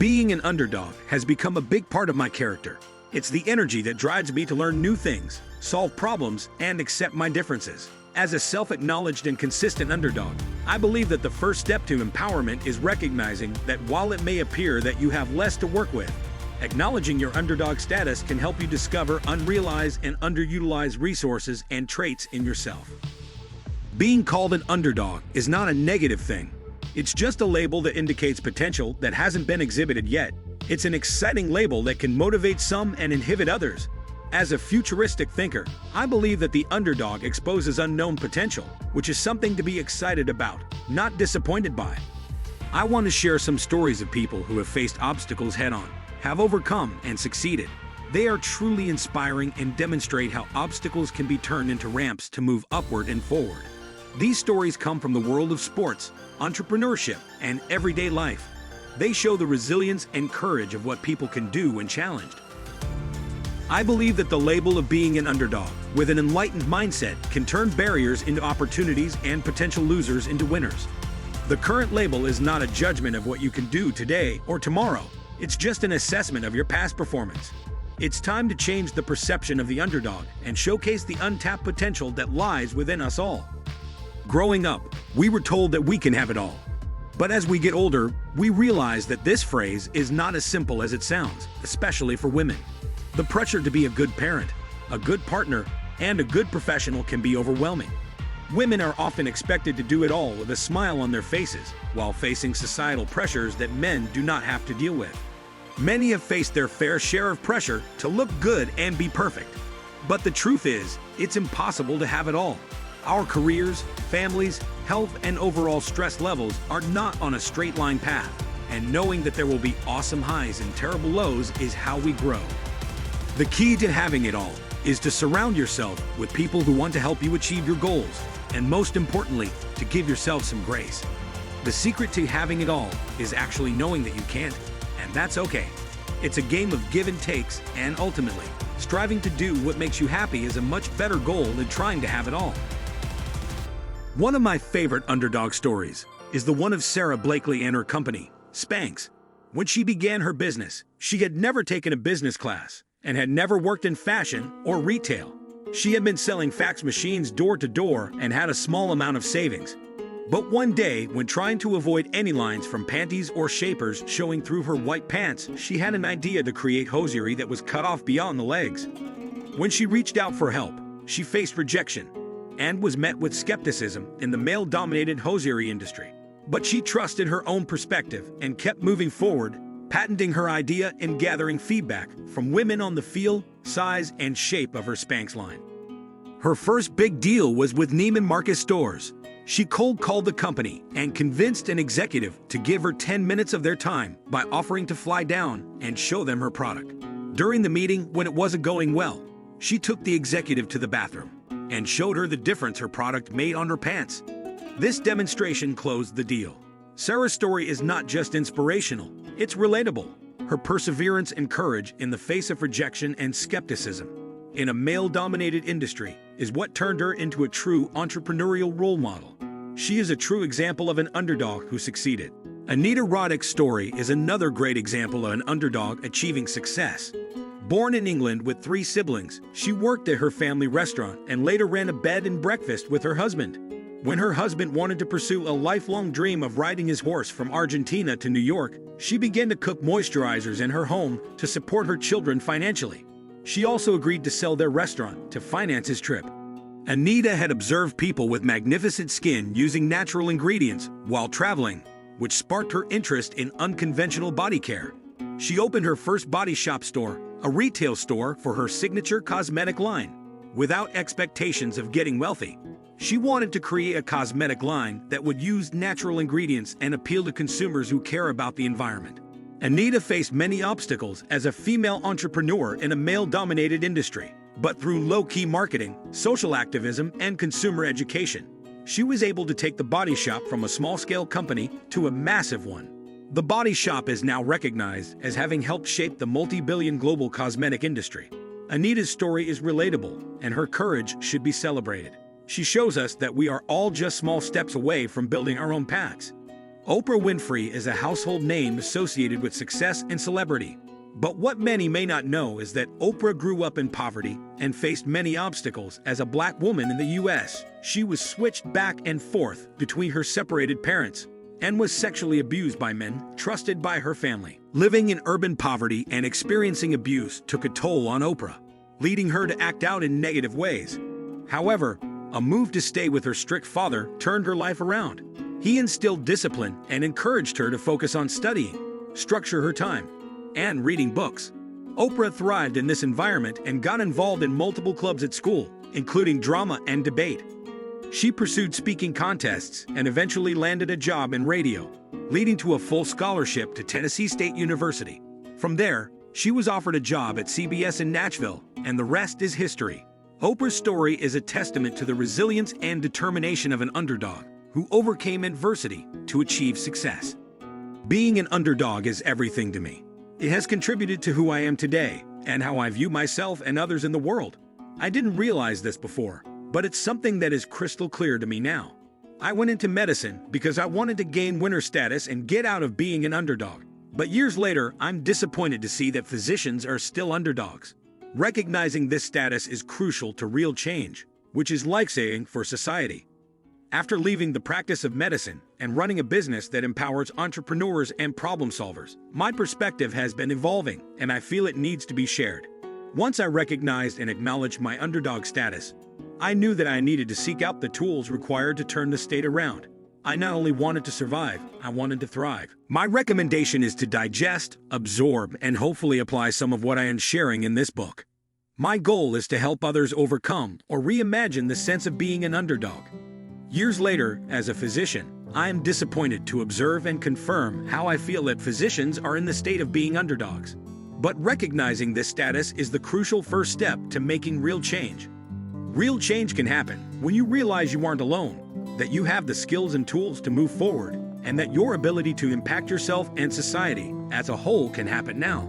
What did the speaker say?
Being an underdog has become a big part of my character. It's the energy that drives me to learn new things, solve problems, and accept my differences. As a self-acknowledged and consistent underdog, I believe that the first step to empowerment is recognizing that while it may appear that you have less to work with, acknowledging your underdog status can help you discover unrealized and underutilized resources and traits in yourself. Being called an underdog is not a negative thing. It's just a label that indicates potential that hasn't been exhibited yet. It's an exciting label that can motivate some and inhibit others. As a futuristic thinker, I believe that the underdog exposes unknown potential, which is something to be excited about, not disappointed by. I want to share some stories of people who have faced obstacles head-on, have overcome and succeeded. They are truly inspiring and demonstrate how obstacles can be turned into ramps to move upward and forward. These stories come from the world of sports, entrepreneurship, and everyday life. They show the resilience and courage of what people can do when challenged. I believe that the label of being an underdog, with an enlightened mindset, can turn barriers into opportunities and potential losers into winners. The current label is not a judgment of what you can do today or tomorrow. It's just an assessment of your past performance. It's time to change the perception of the underdog and showcase the untapped potential that lies within us all. Growing up, we were told that we can have it all. But as we get older, we realize that this phrase is not as simple as it sounds, especially for women. The pressure to be a good parent, a good partner, and a good professional can be overwhelming. Women are often expected to do it all with a smile on their faces, while facing societal pressures that men do not have to deal with. Many have faced their fair share of pressure to look good and be perfect. But the truth is, it's impossible to have it all. Our careers, families, health, and overall stress levels are not on a straight line path, and knowing that there will be awesome highs and terrible lows is how we grow. The key to having it all is to surround yourself with people who want to help you achieve your goals, and most importantly, to give yourself some grace. The secret to having it all is actually knowing that you can't, and that's okay. It's a game of give and takes, and ultimately, striving to do what makes you happy is a much better goal than trying to have it all. One of my favorite underdog stories is the one of Sarah Blakely and her company, Spanx. When she began her business, she had never taken a business class and had never worked in fashion or retail. She had been selling fax machines door to door and had a small amount of savings. But one day, when trying to avoid any lines from panties or shapers showing through her white pants, she had an idea to create hosiery that was cut off beyond the legs. When she reached out for help, she faced rejection and was met with skepticism in the male-dominated hosiery industry. But she trusted her own perspective and kept moving forward, patenting her idea and gathering feedback from women on the feel, size, and shape of her Spanx line. Her first big deal was with Neiman Marcus stores. She cold called the company and convinced an executive to give her 10 minutes of their time by offering to fly down and show them her product. During the meeting, when it wasn't going well, she took the executive to the bathroom and showed her the difference her product made on her pants. This demonstration closed the deal. Sarah's story is not just inspirational, it's relatable. Her perseverance and courage in the face of rejection and skepticism in a male-dominated industry is what turned her into a true entrepreneurial role model. She is a true example of an underdog who succeeded. Anita Roddick's story is another great example of an underdog achieving success. Born in England with 3 siblings, she worked at her family restaurant and later ran a bed and breakfast with her husband. When her husband wanted to pursue a lifelong dream of riding his horse from Argentina to New York, she began to cook moisturizers in her home to support her children financially. She also agreed to sell their restaurant to finance his trip. Anita had observed people with magnificent skin using natural ingredients while traveling, which sparked her interest in unconventional body care. She opened her first body shop store, a retail store for her signature cosmetic line. Without expectations of getting wealthy, she wanted to create a cosmetic line that would use natural ingredients and appeal to consumers who care about the environment. Anita faced many obstacles as a female entrepreneur in a male-dominated industry, but through low-key marketing, social activism, and consumer education, she was able to take the body shop from a small-scale company to a massive one. The Body Shop is now recognized as having helped shape the multi-billion global cosmetic industry. Anita's story is relatable, and her courage should be celebrated. She shows us that we are all just small steps away from building our own paths. Oprah Winfrey is a household name associated with success and celebrity. But what many may not know is that Oprah grew up in poverty and faced many obstacles as a black woman in the U.S. She was switched back and forth between her separated parents and was sexually abused by men trusted by her family. Living in urban poverty and experiencing abuse took a toll on Oprah, leading her to act out in negative ways. However, a move to stay with her strict father turned her life around. He instilled discipline and encouraged her to focus on studying, structure her time, and reading books. Oprah thrived in this environment and got involved in multiple clubs at school, including drama and debate. She pursued speaking contests and eventually landed a job in radio, leading to a full scholarship to Tennessee State University. From there, she was offered a job at CBS in Nashville, and the rest is history. Oprah's story is a testament to the resilience and determination of an underdog who overcame adversity to achieve success. Being an underdog is everything to me. It has contributed to who I am today and how I view myself and others in the world. I didn't realize this before, but it's something that is crystal clear to me now. I went into medicine because I wanted to gain winner status and get out of being an underdog. But years later, I'm disappointed to see that physicians are still underdogs. Recognizing this status is crucial to real change, which is life-saving for society. After leaving the practice of medicine and running a business that empowers entrepreneurs and problem solvers, my perspective has been evolving, and I feel it needs to be shared. Once I recognized and acknowledged my underdog status, I knew that I needed to seek out the tools required to turn the state around. I not only wanted to survive, I wanted to thrive. My recommendation is to digest, absorb, and hopefully apply some of what I am sharing in this book. My goal is to help others overcome or reimagine the sense of being an underdog. Years later, as a physician, I am disappointed to observe and confirm how I feel that physicians are in the state of being underdogs. But recognizing this status is the crucial first step to making real change. Real change can happen when you realize you aren't alone, that you have the skills and tools to move forward, and that your ability to impact yourself and society as a whole can happen now.